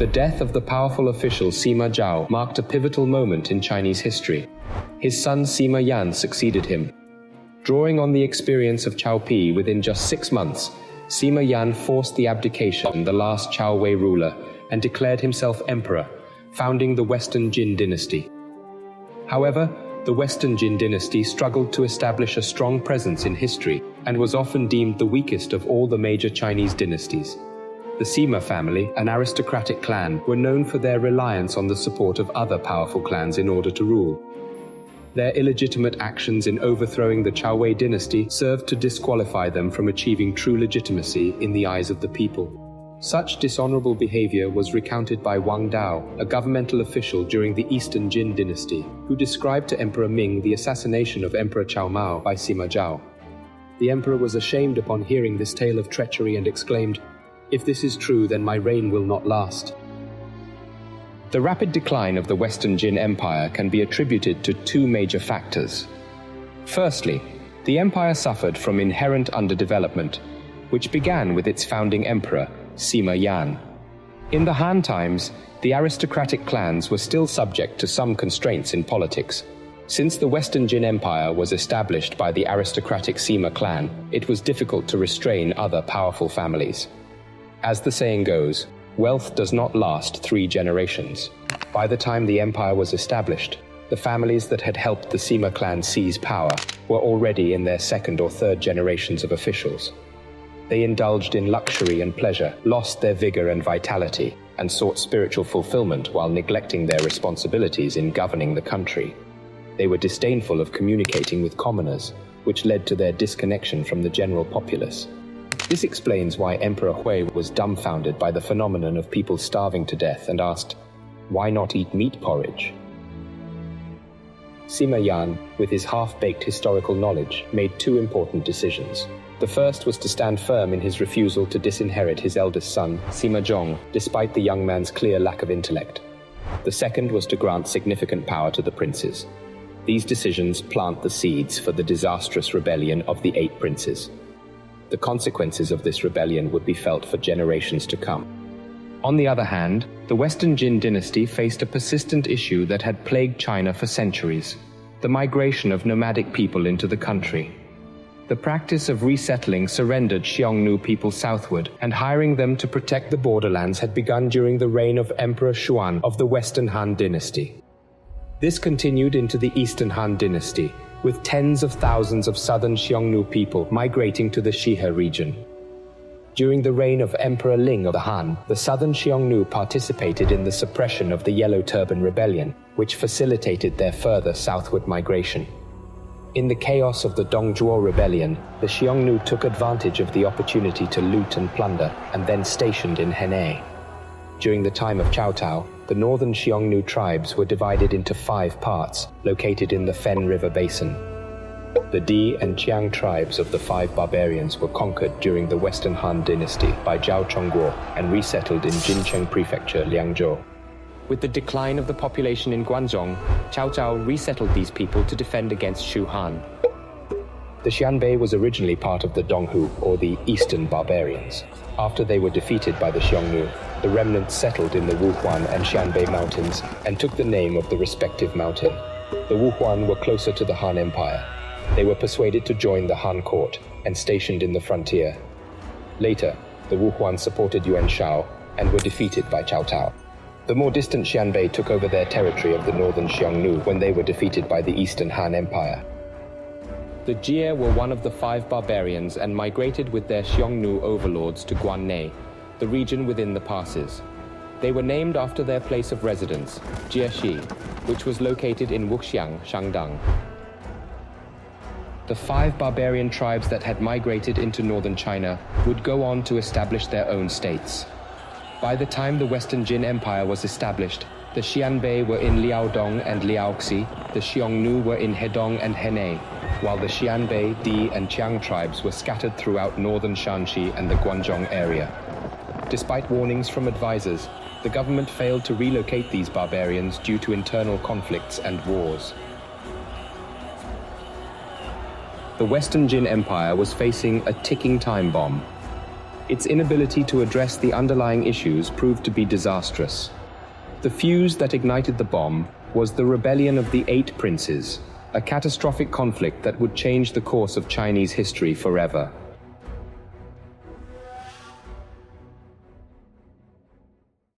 The death of the powerful official Sima Zhao marked a pivotal moment in Chinese history. His son Sima Yan succeeded him. Drawing on the experience of Cao Pi within just 6 months, Sima Yan forced the abdication of the last Cao Wei ruler and declared himself emperor, founding the Western Jin dynasty. However, the Western Jin dynasty struggled to establish a strong presence in history and was often deemed the weakest of all the major Chinese dynasties. The Sima family, an aristocratic clan, were known for their reliance on the support of other powerful clans in order to rule. Their illegitimate actions in overthrowing the Cao Wei dynasty served to disqualify them from achieving true legitimacy in the eyes of the people. Such dishonorable behavior was recounted by Wang Dao, a governmental official during the Eastern Jin dynasty, who described to Emperor Ming the assassination of Emperor Cao Mao by Sima Zhao. The emperor was ashamed upon hearing this tale of treachery and exclaimed, "If this is true, then my reign will not last." The rapid decline of the Western Jin Empire can be attributed to 2 major factors. Firstly, the empire suffered from inherent underdevelopment, which began with its founding emperor, Sima Yan. In the Han times, the aristocratic clans were still subject to some constraints in politics. Since the Western Jin Empire was established by the aristocratic Sima clan, it was difficult to restrain other powerful families. As the saying goes, wealth does not last 3 generations. By the time the empire was established, the families that had helped the Sima clan seize power were already in their 2nd or 3rd generations of officials. They indulged in luxury and pleasure, lost their vigor and vitality, and sought spiritual fulfillment while neglecting their responsibilities in governing the country. They were disdainful of communicating with commoners, which led to their disconnection from the general populace. This explains why Emperor Hui was dumbfounded by the phenomenon of people starving to death and asked, "Why not eat meat porridge?" Sima Yan, with his half-baked historical knowledge, made 2 important decisions. The first was to stand firm in his refusal to disinherit his eldest son, Sima Zhong, despite the young man's clear lack of intellect. The second was to grant significant power to the princes. These decisions plant the seeds for the disastrous rebellion of the 8 princes. The consequences of this rebellion would be felt for generations to come. On the other hand, the Western Jin dynasty faced a persistent issue that had plagued China for centuries: the migration of nomadic people into the country. The practice of resettling surrendered Xiongnu people southward, and hiring them to protect the borderlands had begun during the reign of Emperor Xuan of the Western Han dynasty. This continued into the Eastern Han dynasty, with tens of thousands of southern Xiongnu people migrating to the Shihe region. During the reign of Emperor Ling of the Han, the southern Xiongnu participated in the suppression of the Yellow Turban Rebellion, which facilitated their further southward migration. In the chaos of the Dongzhuo Rebellion, the Xiongnu took advantage of the opportunity to loot and plunder, and then stationed in Henei. During the time of Cao Tao, the northern Xiongnu tribes were divided into 5 parts, located in the Fen River basin. The Di and Qiang tribes of the 5 barbarians were conquered during the Western Han dynasty by Zhao Chongguo and resettled in Jincheng Prefecture, Liangzhou. With the decline of the population in Guangzhong, Cao Cao resettled these people to defend against Shu Han. The Xianbei was originally part of the Donghu, or the Eastern Barbarians. After they were defeated by the Xiongnu, the remnants settled in the Wuhuan and Xianbei mountains and took the name of the respective mountain. The Wuhuan were closer to the Han Empire. They were persuaded to join the Han court and stationed in the frontier. Later, the Wuhuan supported Yuan Shao and were defeated by Cao Tao. The more distant Xianbei took over their territory of the northern Xiongnu when they were defeated by the Eastern Han Empire. The Jie were one of the 5 barbarians and migrated with their Xiongnu overlords to Guannei, the region within the passes. They were named after their place of residence, Jieshi, which was located in Wuxiang, Shandong. The 5 barbarian tribes that had migrated into northern China would go on to establish their own states. By the time the Western Jin Empire was established, the Xianbei were in Liaodong and Liaoxi, the Xiongnu were in Hedong and Henei, while the Xianbei, Di, and Qiang tribes were scattered throughout northern Shanxi and the Guangzhong area. Despite warnings from advisors, the government failed to relocate these barbarians due to internal conflicts and wars. The Western Jin Empire was facing a ticking time bomb. its inability to address the underlying issues proved to be disastrous. The fuse that ignited the bomb was the rebellion of the Eight Princes, a catastrophic conflict that would change the course of Chinese history forever.